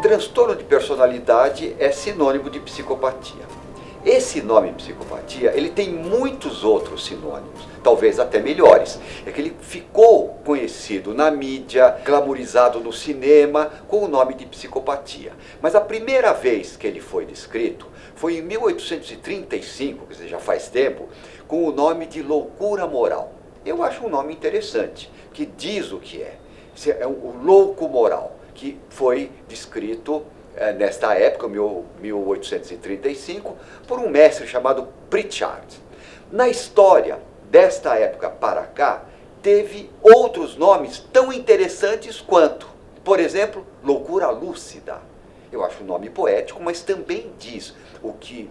Transtorno de personalidade é sinônimo de psicopatia. Esse nome psicopatia, ele tem muitos outros sinônimos, talvez até melhores. É que ele ficou conhecido na mídia, glamorizado no cinema, com o nome de psicopatia. Mas a primeira vez que ele foi descrito foi em 1835, quer dizer, já faz tempo, com o nome de loucura moral. Eu acho um nome interessante, que diz o que é. É o louco moral, que foi descrito nesta época, 1835, por um mestre chamado Pritchard. Na história desta época para cá, teve outros nomes tão interessantes quanto, por exemplo, loucura lúcida. Eu acho um nome poético, mas também diz o que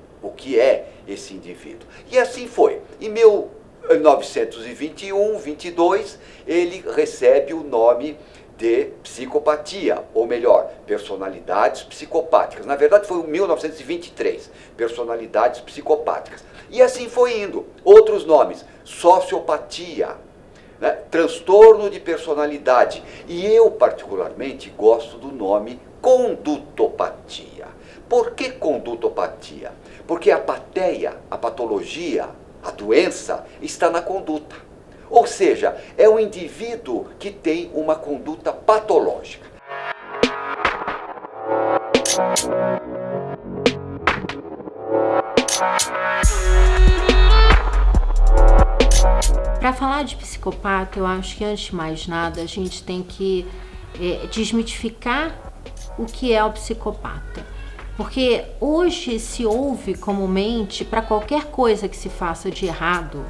é esse indivíduo. E assim foi. Em 1921, 22, ele recebe o nome de psicopatia, ou melhor, personalidades psicopáticas. Na verdade foi em 1923, personalidades psicopáticas. E assim foi indo. Outros nomes, sociopatia, né? Transtorno de personalidade. E eu particularmente gosto do nome condutopatia. Por que condutopatia? Porque a pateia, a patologia, a doença está na conduta. Ou seja, é um indivíduo que tem uma conduta patológica. Para falar de psicopata, eu acho que antes de mais nada a gente tem que desmitificar o que é o psicopata. Porque hoje se ouve comumente, para qualquer coisa que se faça de errado,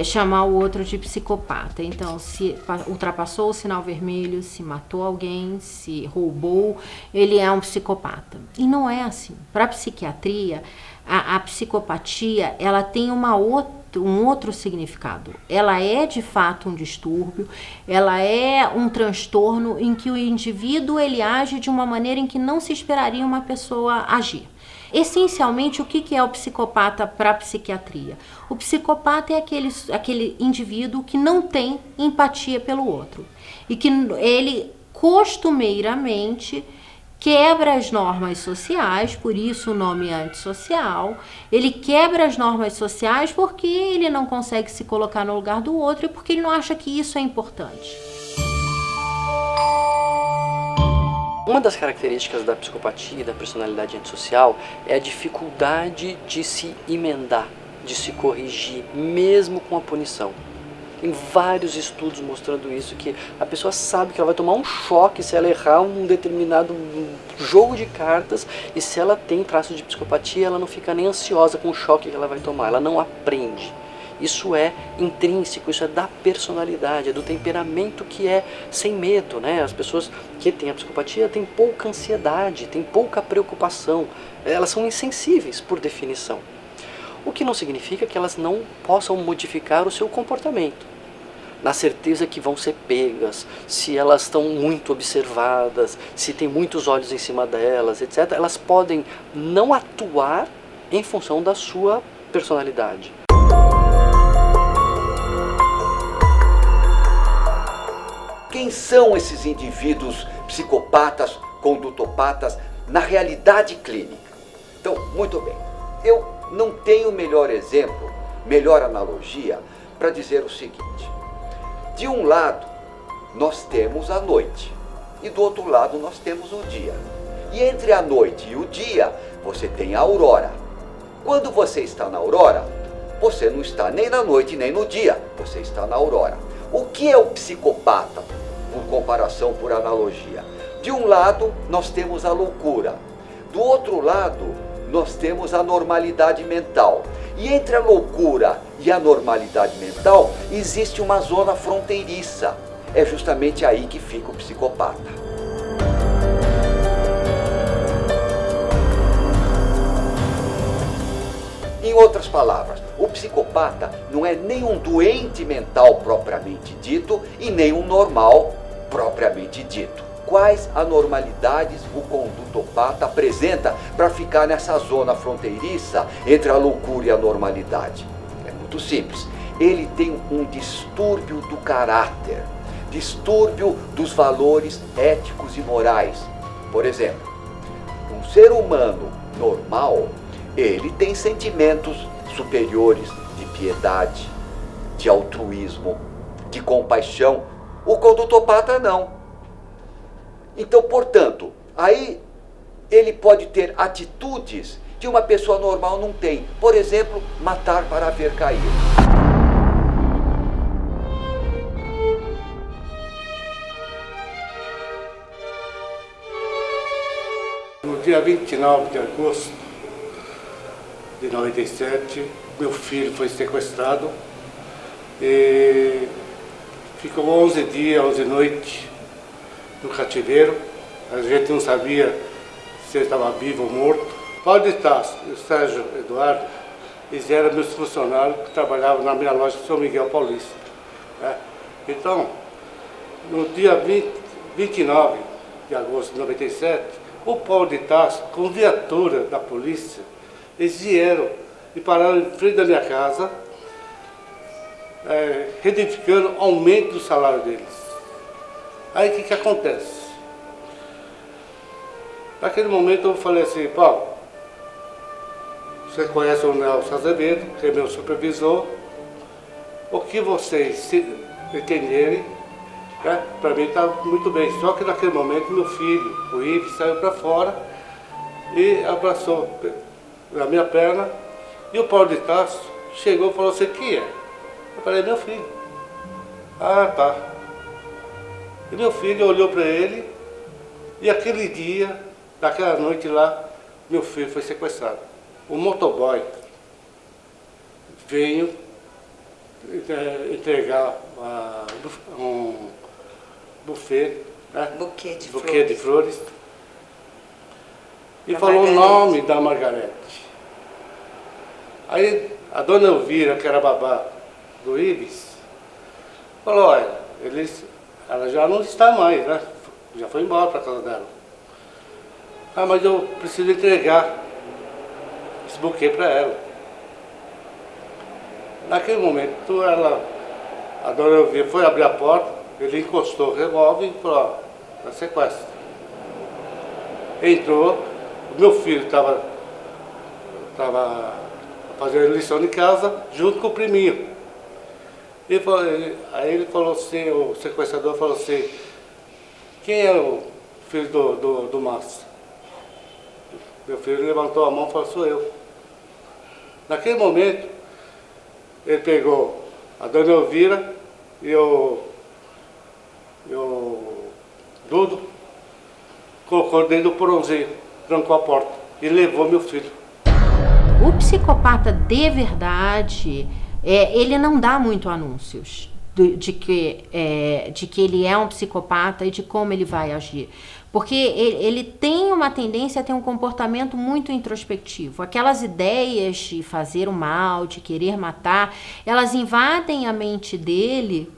chamar o outro de psicopata. Então, se ultrapassou o sinal vermelho, se matou alguém, se roubou, ele é um psicopata. E não é assim. Para a psiquiatria, a psicopatia, ela tem um outro significado. Ela é de fato um distúrbio, ela é um transtorno em que o indivíduo ele age de uma maneira em que não se esperaria uma pessoa agir. Essencialmente, o que é o psicopata para a psiquiatria? O psicopata é aquele indivíduo que não tem empatia pelo outro e que ele costumeiramente quebra as normas sociais, por isso o nome é antissocial. Ele quebra as normas sociais porque ele não consegue se colocar no lugar do outro e porque ele não acha que isso é importante. Uma das características da psicopatia e da personalidade antissocial é a dificuldade de se emendar, de se corrigir, mesmo com a punição. Tem vários estudos mostrando isso, que a pessoa sabe que ela vai tomar um choque se ela errar um determinado jogo de cartas, e se ela tem traços de psicopatia, ela não fica nem ansiosa com o choque que ela vai tomar, ela não aprende. Isso é intrínseco, isso é da personalidade, é do temperamento que é sem medo, né? As pessoas que têm a psicopatia têm pouca ansiedade, têm pouca preocupação, elas são insensíveis por definição. O que não significa que elas não possam modificar o seu comportamento, na certeza que vão ser pegas, se elas estão muito observadas, se tem muitos olhos em cima delas, etc. Elas podem não atuar em função da sua personalidade. Quem são esses indivíduos psicopatas, condutopatas, na realidade clínica? Então, muito bem, eu não tenho melhor exemplo, melhor analogia para dizer o seguinte. De um lado, nós temos a noite, e do outro lado nós temos o dia. E entre a noite e o dia, você tem a aurora. Quando você está na aurora, você não está nem na noite nem no dia, você está na aurora. O que é o psicopata, por comparação, por analogia? De um lado, nós temos a loucura. Do outro lado, nós temos a normalidade mental. E entre a loucura e a normalidade mental, existe uma zona fronteiriça. É justamente aí que fica o psicopata. Em outras palavras, o psicopata não é nem um doente mental propriamente dito e nem um normal propriamente dito. Quais anormalidades o condutopata apresenta para ficar nessa zona fronteiriça entre a loucura e a normalidade? É muito simples. Ele tem um distúrbio do caráter, distúrbio dos valores éticos e morais. Por exemplo, um ser humano normal, ele tem sentimentos superiores de piedade, de altruísmo, de compaixão. O condutopata não. Então, portanto, aí ele pode ter atitudes que uma pessoa normal não tem. Por exemplo, matar para ver cair. No dia 29 de agosto de 97, meu filho foi sequestrado e ficou 11 dias, 11 noites no cativeiro. A gente não sabia se ele estava vivo ou morto. Paulo de Tarso e o Sérgio Eduardo, eles eram meus funcionários que trabalhavam na minha loja de São Miguel Paulista. Né? Então, no dia 29 de agosto de 97, o Paulo de Tarso, com viatura da polícia, eles vieram e pararam em frente da minha casa, reivindicando aumento do salário deles. Aí o que acontece? Naquele momento eu falei assim: Paulo, você conhece o Nelson Azevedo, que é meu supervisor, o que vocês entenderem, né, para mim está muito bem. Só que naquele momento meu filho, o Ives, saiu para fora e abraçou na minha perna, e o Paulo de Tarso chegou e falou assim: quem é? Eu falei: meu filho. Ah, tá. E meu filho olhou para ele, e aquele dia, naquela noite lá, meu filho foi sequestrado. O motoboy veio entregar um buffet, né? Buquê de flores, e falou o nome da Margarete. Aí a dona Elvira, que era babá do Ives, falou: olha, ela já não está mais, né? Já foi embora para casa dela. Ah, mas eu preciso entregar esse buquê para ela. Naquele momento, a dona Elvira foi abrir a porta, ele encostou o revólver e falou: ó, é sequestro. Entrou, o meu filho estava fazendo lição de casa junto com o priminho. Aí ele falou assim, o sequestrador falou assim: quem é o filho do Márcio? Meu filho levantou a mão e falou: sou eu. Naquele momento, ele pegou a dona Elvira e o Dudo, colocou dentro do porãozinho, trancou a porta e levou meu filho. O psicopata de verdade, ele não dá muito anúncios de que ele é um psicopata e de como ele vai agir. Porque ele tem uma tendência a ter um comportamento muito introspectivo. Aquelas ideias de fazer o mal, de querer matar, elas invadem a mente dele,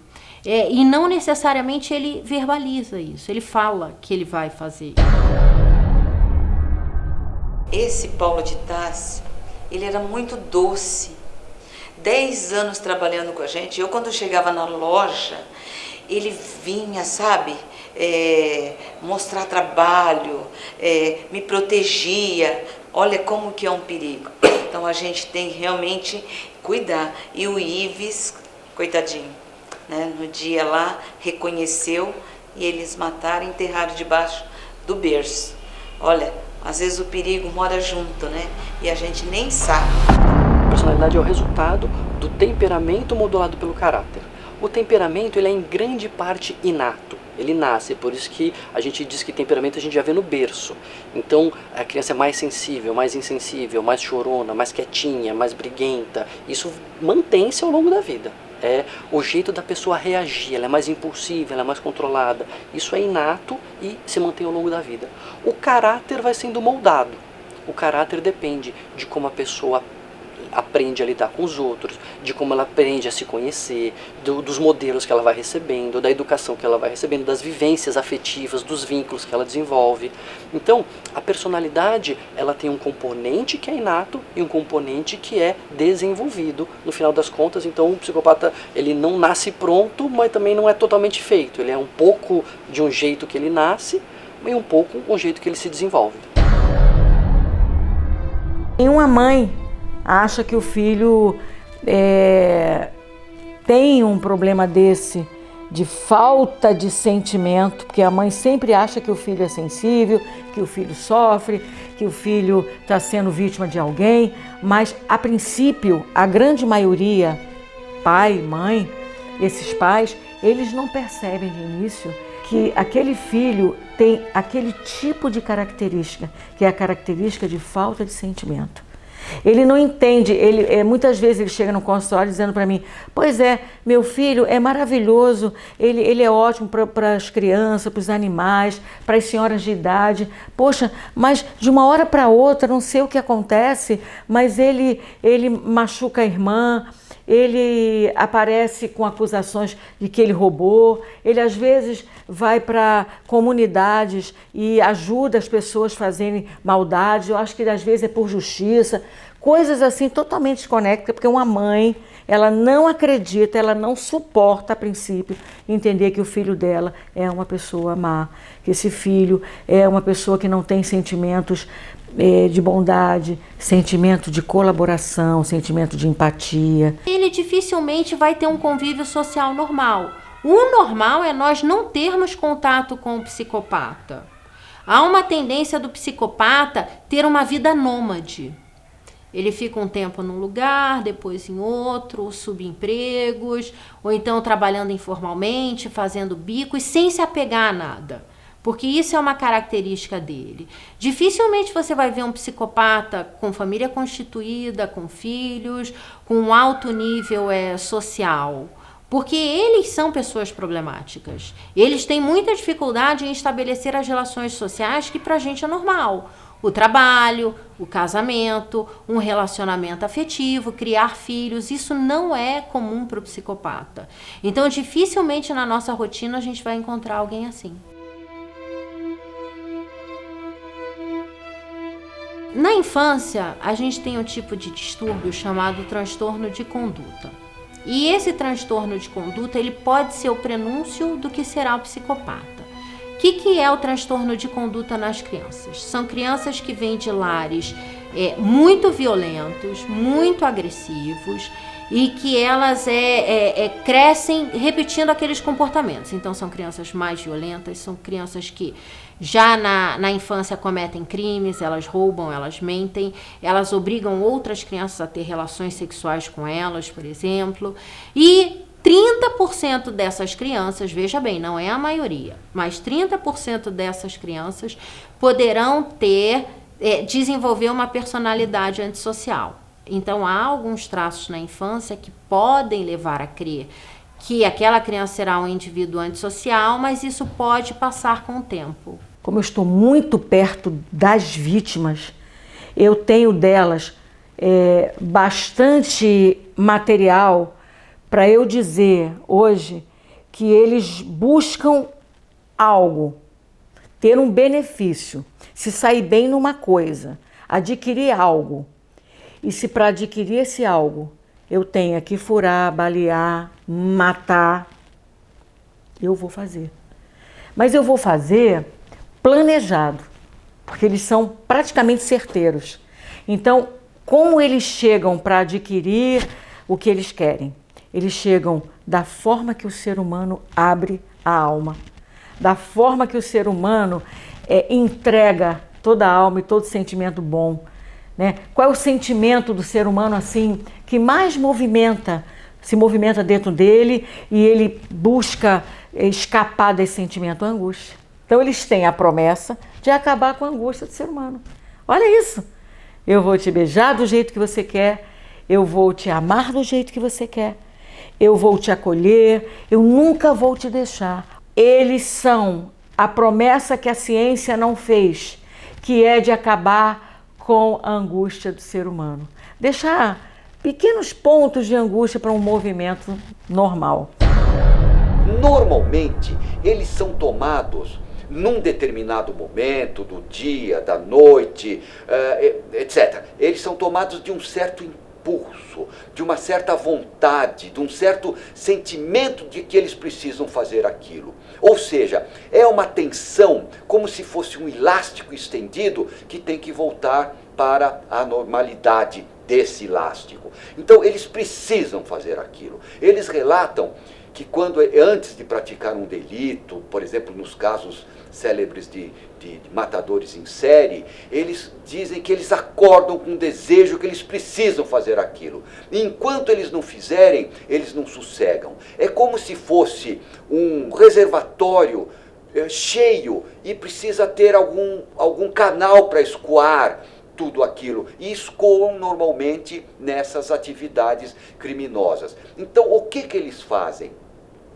e não necessariamente ele verbaliza isso. Ele fala que ele vai fazer. Esse Paulo de Tarso, ele era muito doce. 10 anos trabalhando com a gente. Eu, quando chegava na loja, ele vinha, sabe, mostrar trabalho, me protegia. Olha como que é um perigo. Então a gente tem realmente cuidar. E o Ives, coitadinho, né, no dia lá, reconheceu e eles mataram e enterraram debaixo do berço. Olha, às vezes o perigo mora junto, né? E a gente nem sabe. A personalidade é o resultado do temperamento modulado pelo caráter. O temperamento ele é em grande parte inato. ele nasce, por isso que a gente diz que temperamento a gente já vê no berço. Então a criança é mais sensível, mais insensível, mais chorona, mais quietinha, mais briguenta. Isso mantém-se ao longo da vida. É o jeito da pessoa reagir, ela é mais impulsiva, ela é mais controlada. Isso é inato e se mantém ao longo da vida. O caráter vai sendo moldado. O caráter depende de como a pessoa aprende a lidar com os outros, de como ela aprende a se conhecer, dos modelos que ela vai recebendo, da educação que ela vai recebendo, das vivências afetivas, dos vínculos que ela desenvolve. Então, a personalidade, ela tem um componente que é inato e um componente que é desenvolvido. No final das contas, então, o psicopata, ele não nasce pronto, mas também não é totalmente feito. Ele é um pouco de um jeito que ele nasce e um pouco um jeito que ele se desenvolve. Nenhuma mãe acha que o filho tem um problema desse, de falta de sentimento, porque a mãe sempre acha que o filho é sensível, que o filho sofre, que o filho está sendo vítima de alguém, mas a princípio, a grande maioria, pai, mãe, esses pais, eles não percebem de início que aquele filho tem aquele tipo de característica, que é a característica de falta de sentimento. Ele não entende, muitas vezes ele chega no consultório dizendo para mim, pois é, meu filho é maravilhoso, ele é ótimo para as crianças, para os animais, para as senhoras de idade, poxa, mas de uma hora para outra, não sei o que acontece, mas ele machuca a irmã, ele aparece com acusações de que ele roubou, ele às vezes vai para comunidades e ajuda as pessoas a fazerem maldade, eu acho que às vezes é por justiça, coisas assim totalmente desconectadas, porque uma mãe, ela não acredita, ela não suporta a princípio entender que o filho dela é uma pessoa má, que esse filho é uma pessoa que não tem sentimentos de bondade, sentimento de colaboração, sentimento de empatia. Ele dificilmente vai ter um convívio social normal. O normal é nós não termos contato com o psicopata. Há uma tendência do psicopata ter uma vida nômade. Ele fica um tempo num lugar, depois em outro, subempregos, ou então trabalhando informalmente, fazendo bicos, sem se apegar a nada. Porque isso é uma característica dele. Dificilmente você vai ver um psicopata com família constituída, com filhos, com um alto nível social. Porque eles são pessoas problemáticas. Eles têm muita dificuldade em estabelecer as relações sociais que pra gente é normal. O trabalho, o casamento, um relacionamento afetivo, criar filhos, isso não é comum para o psicopata. Então, dificilmente na nossa rotina a gente vai encontrar alguém assim. Na infância, a gente tem um tipo de distúrbio chamado transtorno de conduta. E esse transtorno de conduta, ele pode ser o prenúncio do que será o psicopata. O que é o transtorno de conduta nas crianças? São crianças que vêm de lares muito violentos, muito agressivos, e que elas crescem repetindo aqueles comportamentos. Então, são crianças mais violentas, são crianças que já na infância cometem crimes, elas roubam, elas mentem, elas obrigam outras crianças a ter relações sexuais com elas, por exemplo. E 30% dessas crianças, veja bem, não é a maioria, mas 30% dessas crianças poderão desenvolver uma personalidade antissocial. Então, há alguns traços na infância que podem levar a crer que aquela criança será um indivíduo antissocial, mas isso pode passar com o tempo. Como eu estou muito perto das vítimas, eu tenho delas bastante material para eu dizer hoje que eles buscam algo, ter um benefício, se sair bem numa coisa, adquirir algo. E se para adquirir esse algo eu tenha que furar, balear, matar, eu vou fazer. Mas eu vou fazer planejado, porque eles são praticamente certeiros. Então, como eles chegam para adquirir o que eles querem? Eles chegam da forma que o ser humano abre a alma, da forma que o ser humano entrega toda a alma e todo sentimento bom. Né? Qual é o sentimento do ser humano assim que mais movimenta se movimenta dentro dele e ele busca escapar desse sentimento, a angústia. Então eles têm a promessa de acabar com a angústia do ser humano. Olha isso! Eu vou te beijar do jeito que você quer, eu vou te amar do jeito que você quer, eu vou te acolher, eu nunca vou te deixar. Eles são a promessa que a ciência não fez, que é de acabar com a angústia do ser humano. Deixar pequenos pontos de angústia para um movimento normal. Normalmente, eles são tomados num determinado momento do dia, da noite, etc. Eles são tomados de um certo impulso, de uma certa vontade, de um certo sentimento de que eles precisam fazer aquilo. Ou seja, é uma tensão, como se fosse um elástico estendido que tem que voltar para a normalidade desse elástico. Então, eles precisam fazer aquilo. Eles relatam que antes de praticar um delito, por exemplo, nos casos célebres de matadores em série, eles dizem que eles acordam com um desejo que eles precisam fazer aquilo. E enquanto eles não fizerem, eles não sossegam. É como se fosse um reservatório cheio e precisa ter algum canal para escoar tudo aquilo, e escoam normalmente nessas atividades criminosas. Então, o que eles fazem?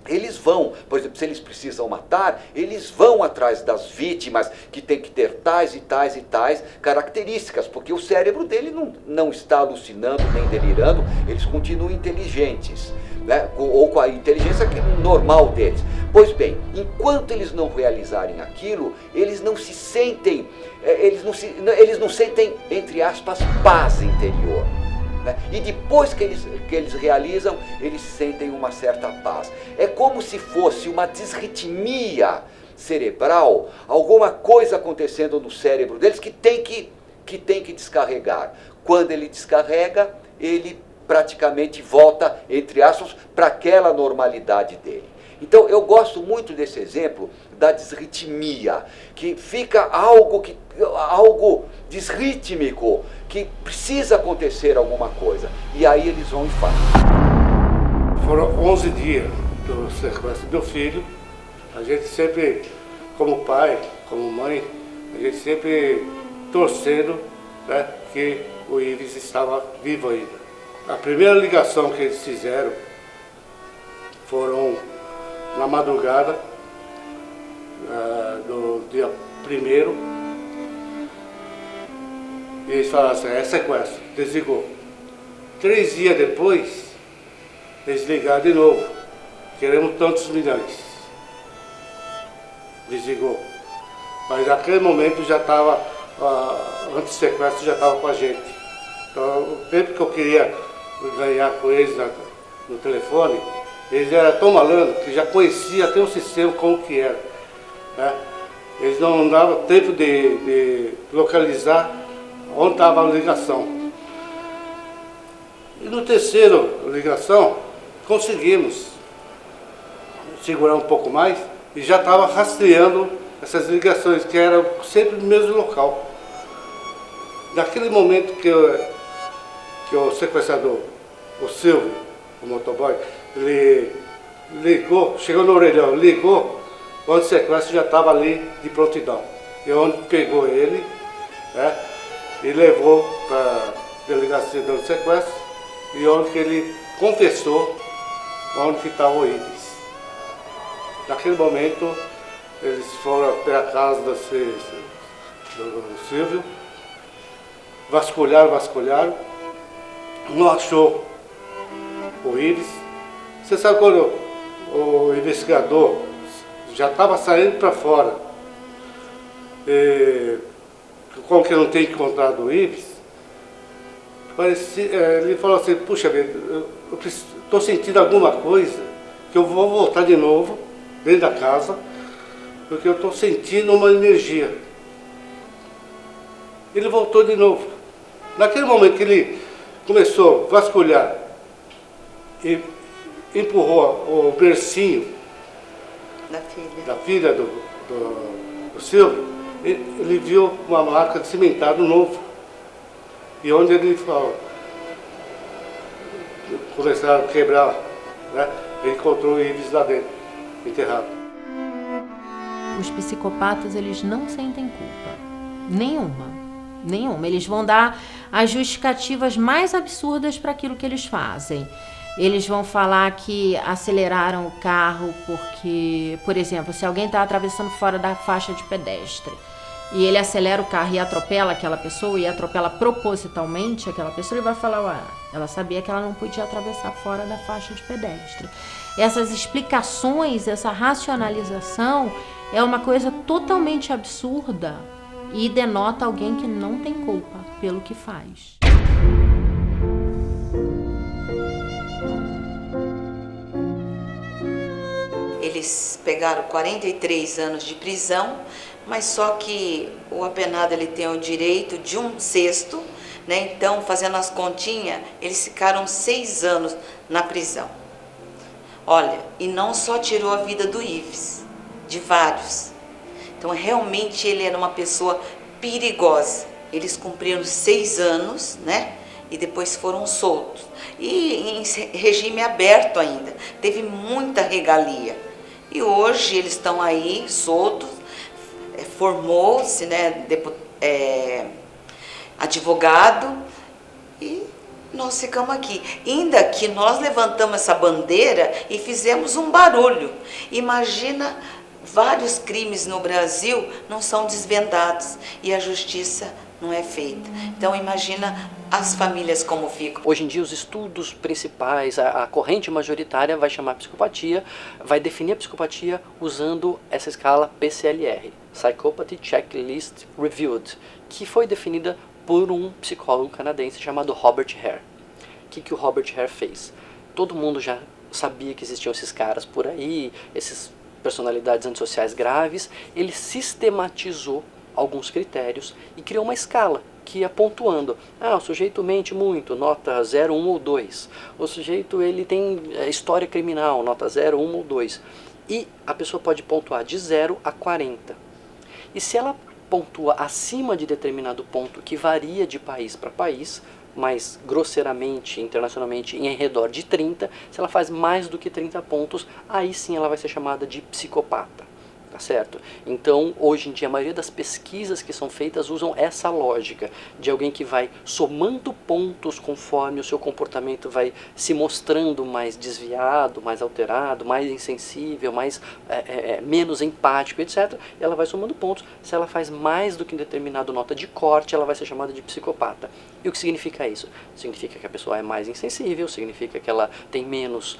Eles vão, por exemplo, se eles precisam matar, eles vão atrás das vítimas que tem que ter tais e tais e tais características, porque o cérebro dele não está alucinando nem delirando, eles continuam inteligentes, né? Ou com a inteligência normal deles. Pois bem, enquanto eles não realizarem aquilo, eles não se sentem, eles não sentem, entre aspas, paz interior. E depois que eles realizam, eles sentem uma certa paz. É como se fosse uma disritmia cerebral, alguma coisa acontecendo no cérebro deles que tem que descarregar. Quando ele descarrega, ele praticamente volta, entre aspas, para aquela normalidade dele. Então, eu gosto muito desse exemplo da disritmia, que fica algo disrítmico, que precisa acontecer alguma coisa. E aí eles vão e fazem. Foram 11 dias do sequestro do meu filho. A gente sempre, como pai, como mãe, a gente sempre torcendo, né, que o Ives estava vivo ainda. A primeira ligação que eles fizeram foram na madrugada do dia 1º, e eles falaram assim, é sequestro, desligou. 3 dias depois, eles ligaram de novo, queremos tantos milhões. Desligou. Mas naquele momento já estava, antes do sequestro já estava com a gente. Então, o tempo que eu queria ganhar com eles no telefone, eles eram tão malandros que já conhecia até o sistema como que era, né? Eles não davam tempo de localizar onde estava a ligação. E no terceiro ligação, conseguimos segurar um pouco mais e já estava rastreando essas ligações, que eram sempre no mesmo local. Naquele momento que o sequestrador, o Silvio, o motoboy, ele ligou, chegou no orelhão, ligou, onde o sequestro já estava ali de prontidão. E onde pegou ele, né, e levou para a delegacia do sequestro, e onde que ele confessou onde que estava o Ives. Naquele momento, eles foram até a casa do Silvio, vasculharam, não achou o Ives. Você sabe quando o investigador já estava saindo para fora, como que não tem encontrado o Ives, ele falou assim, puxa vida, eu estou sentindo alguma coisa, que eu vou voltar de novo dentro da casa, porque eu estou sentindo uma energia. Ele voltou de novo. Naquele momento que ele começou a vasculhar e empurrou o bercinho da filha do Silvio, ele viu uma marca de cimentado novo. E onde ele falou, começaram a quebrar, né? Ele encontrou o Ives lá dentro, enterrado. Os psicopatas, eles não sentem culpa. Nenhuma. Eles vão dar as justificativas mais absurdas para aquilo que eles fazem. Eles vão falar que aceleraram o carro porque, por exemplo, se alguém está atravessando fora da faixa de pedestre e ele acelera o carro e atropela aquela pessoa, e atropela propositalmente aquela pessoa, ele vai falar, ué, ela sabia que ela não podia atravessar fora da faixa de pedestre. Essas explicações, essa racionalização é uma coisa totalmente absurda e denota alguém que não tem culpa pelo que faz. Eles pegaram 43 anos de prisão, mas só que o apenado ele tem o direito de 1/6, né? Então, fazendo as continhas, eles ficaram 6 anos na prisão. Olha, e não só tirou a vida do Ives, de vários. Então, realmente ele era uma pessoa perigosa. Eles cumpriram 6 anos, né? E depois foram soltos. E em regime aberto ainda. Teve muita regalia. E hoje eles estão aí soltos. Formou-se, né? Advogado. E nós ficamos aqui. Ainda que nós levantamos essa bandeira e fizemos um barulho. Imagina, vários crimes no Brasil não são desvendados e a justiça não é feita. Então imagina as famílias como ficam. Hoje em dia os estudos principais, a corrente majoritária vai chamar psicopatia, vai definir a psicopatia usando essa escala PCLR, Psychopathy Checklist Reviewed, que foi definida por um psicólogo canadense chamado Robert Hare. O que o Robert Hare fez? Todo mundo já sabia que existiam esses caras por aí, esses personalidades antissociais graves. Ele sistematizou alguns critérios e criou uma escala que ia pontuando. O sujeito mente muito, nota 0, 1 ou 2. O sujeito ele tem história criminal, nota 0, 1 ou 2. E a pessoa pode pontuar de 0 a 40. E se ela pontua acima de determinado ponto, que varia de país para país, mas grosseiramente, internacionalmente, em redor de 30, se ela faz mais do que 30 pontos, aí sim ela vai ser chamada de psicopata. Tá certo? Então, hoje em dia, a maioria das pesquisas que são feitas usam essa lógica de alguém que vai somando pontos conforme o seu comportamento vai se mostrando mais desviado, mais alterado, mais insensível, menos empático, etc. E ela vai somando pontos. Se ela faz mais do que determinada nota de corte, ela vai ser chamada de psicopata. E o que significa isso? Significa que a pessoa é mais insensível, significa que ela tem menos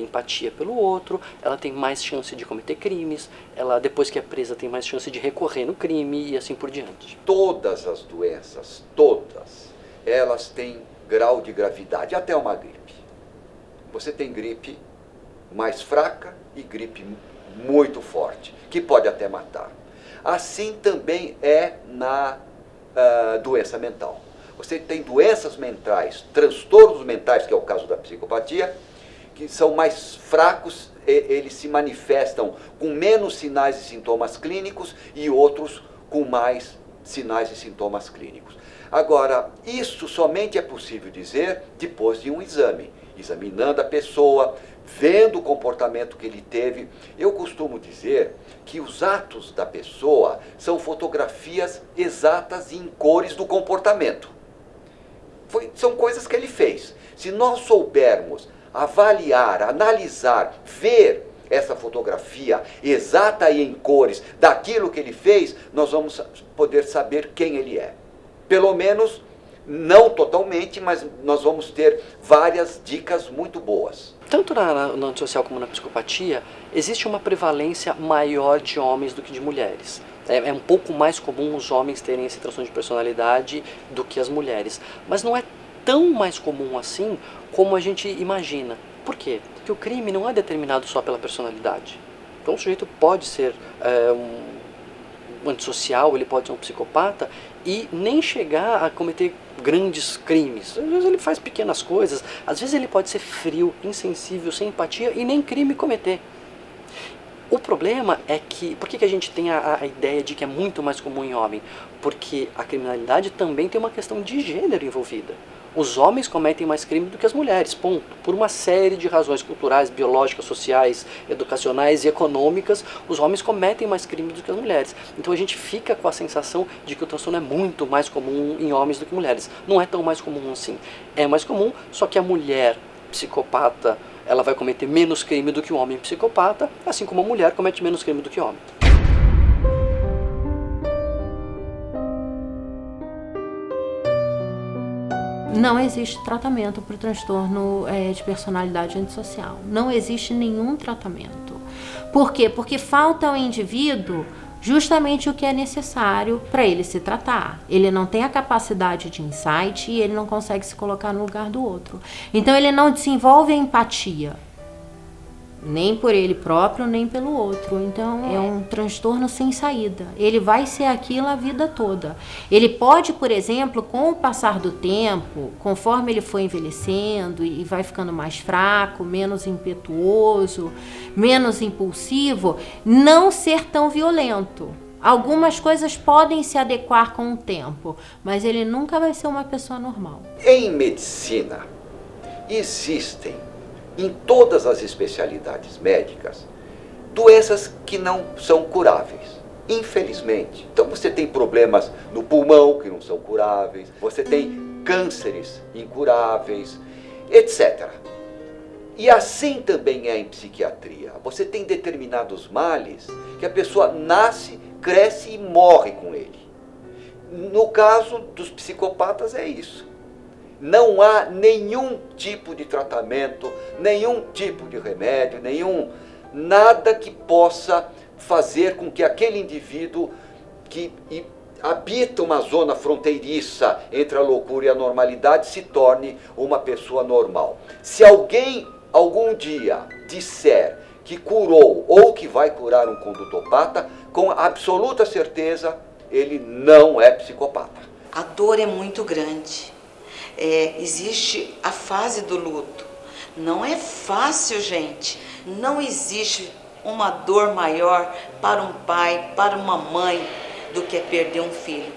empatia pelo outro, ela tem mais chance de cometer crimes, ela, depois que é presa, tem mais chance de recorrer no crime e assim por diante. Todas as doenças, todas, elas têm grau de gravidade, até uma gripe. Você tem gripe mais fraca e gripe muito forte, que pode até matar. Assim também é na doença mental. Você tem doenças mentais, transtornos mentais, que é o caso da psicopatia, que são mais fracos, eles se manifestam com menos sinais e sintomas clínicos e outros com mais sinais e sintomas clínicos. Agora, isso somente é possível dizer depois de um exame, examinando a pessoa, vendo o comportamento que ele teve. Eu costumo dizer que os atos da pessoa são fotografias exatas e em cores do comportamento. São coisas que ele fez. Se nós soubermos avaliar, analisar, ver essa fotografia exata e em cores daquilo que ele fez, nós vamos poder saber quem ele é. Pelo menos, não totalmente, mas nós vamos ter várias dicas muito boas. Tanto no antissocial como na psicopatia, existe uma prevalência maior de homens do que de mulheres. É um pouco mais comum os homens terem esse transtorno de personalidade do que as mulheres. Mas não é tão mais comum assim como a gente imagina. Por quê? Porque o crime não é determinado só pela personalidade. Então o sujeito pode ser um antissocial, ele pode ser um psicopata e nem chegar a cometer grandes crimes. Às vezes ele faz pequenas coisas, às vezes ele pode ser frio, insensível, sem empatia e nem crime cometer. O problema é que, por que a gente tem a ideia de que é muito mais comum em homem? Porque a criminalidade também tem uma questão de gênero envolvida. Os homens cometem mais crime do que as mulheres, ponto. Por uma série de razões culturais, biológicas, sociais, educacionais e econômicas, os homens cometem mais crimes do que as mulheres. Então a gente fica com a sensação de que o transtorno é muito mais comum em homens do que mulheres. Não é tão mais comum assim. É mais comum, só que a mulher psicopata, ela vai cometer menos crime do que o homem psicopata, assim como a mulher comete menos crime do que o homem. Não existe tratamento para o transtorno de personalidade antissocial. Não existe nenhum tratamento. Por quê? Porque falta ao indivíduo justamente o que é necessário para ele se tratar. Ele não tem a capacidade de insight e ele não consegue se colocar no lugar do outro. Então ele não desenvolve a empatia. Nem por ele próprio, nem pelo outro. Então é um transtorno sem saída. Ele vai ser aquilo a vida toda. Ele pode, por exemplo, com o passar do tempo, conforme ele for envelhecendo e vai ficando mais fraco, menos impetuoso, menos impulsivo, não ser tão violento. Algumas coisas podem se adequar com o tempo, mas ele nunca vai ser uma pessoa normal. Em medicina, existem em todas as especialidades médicas, doenças que não são curáveis, infelizmente. Então você tem problemas no pulmão que não são curáveis, você tem cânceres incuráveis, etc. E assim também é em psiquiatria. Você tem determinados males que a pessoa nasce, cresce e morre com ele. No caso dos psicopatas é isso. Não há nenhum tipo de tratamento, nenhum tipo de remédio, nada que possa fazer com que aquele indivíduo que habita uma zona fronteiriça entre a loucura e a normalidade se torne uma pessoa normal. Se alguém algum dia disser que curou ou que vai curar um condutopata, com absoluta certeza ele não é psicopata. A dor é muito grande. Existe a fase do luto. Não é fácil, gente. Não existe uma dor maior para um pai, para uma mãe, do que perder um filho.